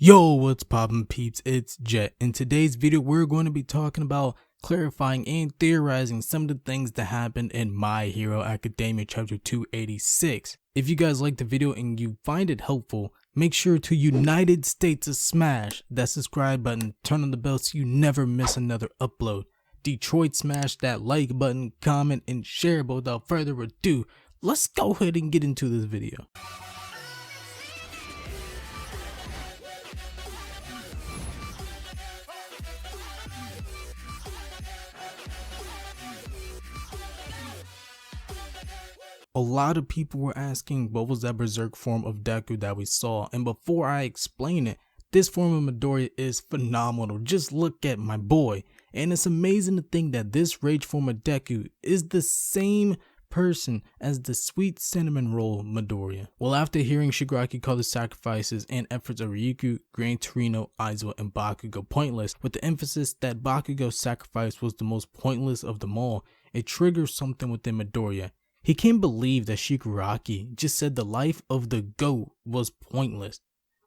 Yo, what's poppin' peeps? It's Jet. In today's video, we're going to be talking about clarifying and theorizing some of the things that happened in My Hero Academia chapter 286. If you guys like the video and you find it helpful, make sure to United States to smash that subscribe button, turn on the bell so you never miss another upload. Detroit, smash that like button, comment, and share. But without further ado, let's go ahead and get into this video. A lot of people were asking what was that Berserk form of Deku that we saw, and before I explain it, this form of Midoriya is phenomenal. Just look at my boy, and it's amazing to think that this rage form of Deku is the same person as the sweet cinnamon roll Midoriya. Well, after hearing Shigaraki call the sacrifices and efforts of Ryuko, Gran Torino, Aizawa, and Bakugo pointless, with the emphasis that Bakugo's sacrifice was the most pointless of them all, it triggers something within Midoriya. He can't believe that Shigaraki just said the life of the GOAT was pointless.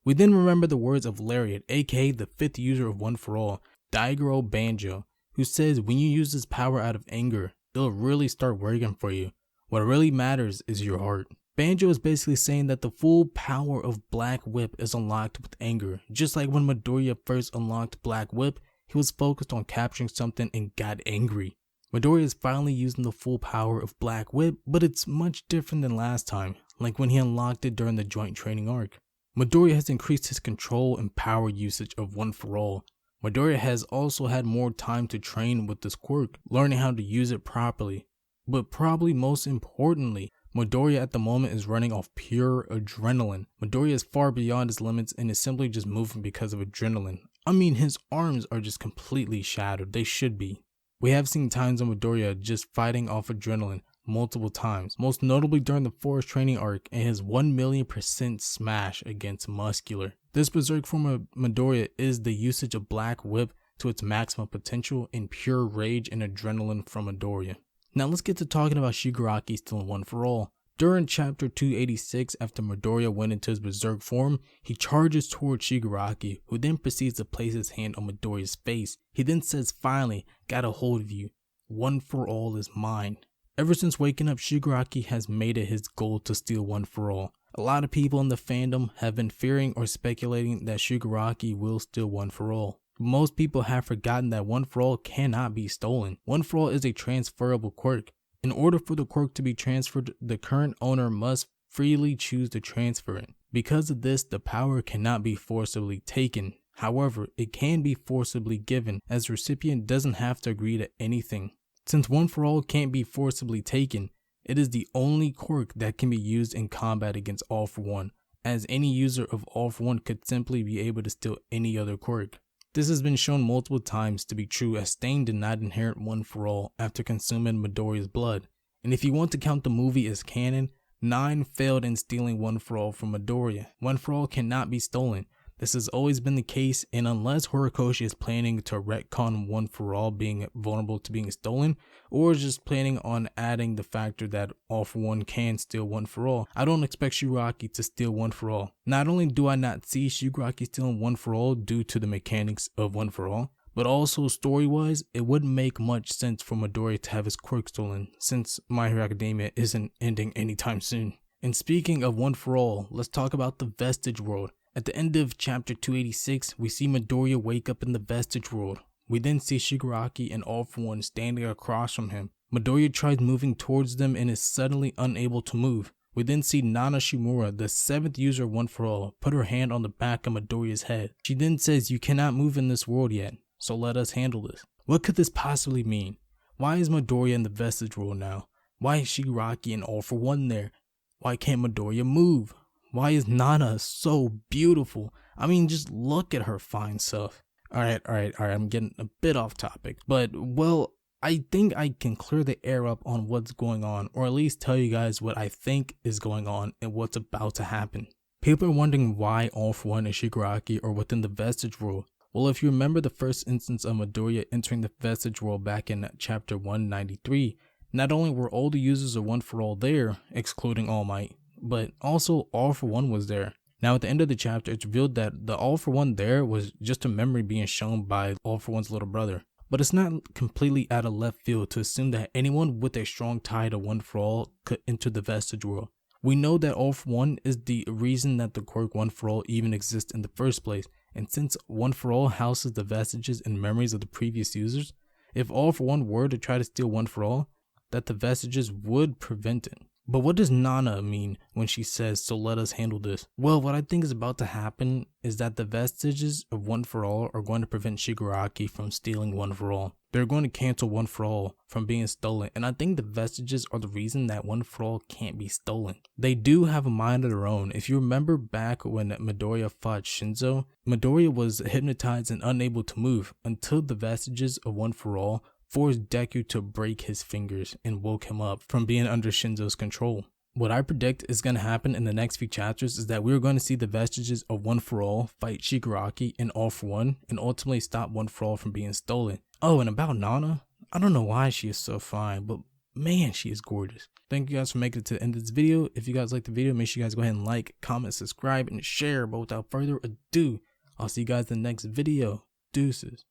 We then remember the words of Lariat, aka the 5th user of One For All, Daigoro Banjo, who says when you use this power out of anger, it'll really start working for you. What really matters is your heart. Banjo is basically saying that the full power of Black Whip is unlocked with anger. Just like when Midoriya first unlocked Black Whip, he was focused on capturing something and got angry. Midoriya is finally using the full power of Black Whip, but it's much different than last time, like when he unlocked it during the joint training arc. Midoriya has increased his control and power usage of One For All. Midoriya has also had more time to train with this quirk, learning how to use it properly. But probably most importantly, Midoriya at the moment is running off pure adrenaline. Midoriya is far beyond his limits and is simply just moving because of adrenaline. I mean, his arms are just completely shattered, they should be. We have seen times on Midoriya just fighting off adrenaline multiple times, most notably during the Forest Training arc and his 1,000,000% smash against Muscular. This Berserk form of Midoriya is the usage of Black Whip to its maximum potential in pure rage and adrenaline from Midoriya. Now let's get to talking about Shigaraki still in One For All. During chapter 286, after Midoriya went into his Berserk form, he charges towards Shigaraki, who then proceeds to place his hand on Midoriya's face. He then says, "Finally, got a hold of you. One For All is mine." Ever since waking up, Shigaraki has made it his goal to steal One For All. A lot of people in the fandom have been fearing or speculating that Shigaraki will steal One For All. Most people have forgotten that One For All cannot be stolen. One For All is a transferable quirk. In order for the quirk to be transferred, the current owner must freely choose to transfer it. Because of this, the power cannot be forcibly taken. However, it can be forcibly given, as the recipient doesn't have to agree to anything. Since One For All can't be forcibly taken, it is the only quirk that can be used in combat against All For One, as any user of All For One could simply be able to steal any other quirk. This has been shown multiple times to be true, as Stain did not inherit One For All after consuming Midoriya's blood. And if you want to count the movie as canon, 9 failed in stealing One For All from Midoriya. One For All cannot be stolen. This has always been the case, and unless Horikoshi is planning to retcon One For All being vulnerable to being stolen, or is just planning on adding the factor that All For One can steal One For All, I don't expect Shigaraki to steal One For All. Not only do I not see Shigaraki stealing One For All due to the mechanics of One For All, but also story-wise, it wouldn't make much sense for Midoriya to have his quirk stolen, since My Hero Academia isn't ending anytime soon. And speaking of One For All, let's talk about the Vestige World. At the end of chapter 286, we see Midoriya wake up in the Vestige World. We then see Shigaraki and All For One standing across from him. Midoriya tries moving towards them and is suddenly unable to move. We then see Nana Shimura, the 7th user of One For All, put her hand on the back of Midoriya's head. She then says, "You cannot move in this world yet, so let us handle this." What could this possibly mean? Why is Midoriya in the Vestige World now? Why is Shigaraki and All For One there? Why can't Midoriya move? Why is Nana so beautiful? I mean, just look at her fine self. Alright, I'm getting a bit off topic. But, well, I think I can clear the air up on what's going on, or at least tell you guys what I think is going on and what's about to happen. People are wondering why All For One and Shigaraki are within the Vestige World. Well, if you remember the first instance of Midoriya entering the Vestige World back in chapter 193, not only were all the users of One For All there, excluding All Might, but also All For One was there. Now at the end of the chapter, it's revealed that the All for One there was just a memory being shown by All for One's little brother. But it's not completely out of left field to assume that anyone with a strong tie to One for All could enter the vestige world. We know that All for One is the reason that the quirk One for All even exists in the first place, and since One for All houses the vestiges and memories of the previous users, if All for One were to try to steal One for All, that the vestiges would prevent it. But what does Nana mean when she says, "So let us handle this"? Well, what I think is about to happen is that the vestiges of One for All are going to prevent Shigaraki from stealing One for All. They're going to cancel One for All from being stolen, and I think the vestiges are the reason that One for All can't be stolen. They do have a mind of their own. If you remember back when Midoriya fought Shinzo, Midoriya was hypnotized and unable to move until the vestiges of One for All forced Deku to break his fingers and woke him up from being under Shinzo's control. What I predict is going to happen in the next few chapters is that we're going to see the vestiges of One for All fight Shigaraki and All for One and ultimately stop One for All from being stolen. Oh, and about Nana, I don't know why she is so fine, but man, she is gorgeous. Thank you guys for making it to the end of this video. If you guys liked the video, make sure you guys go ahead and like, comment, subscribe, and share. But without further ado, I'll see you guys in the next video. Deuces.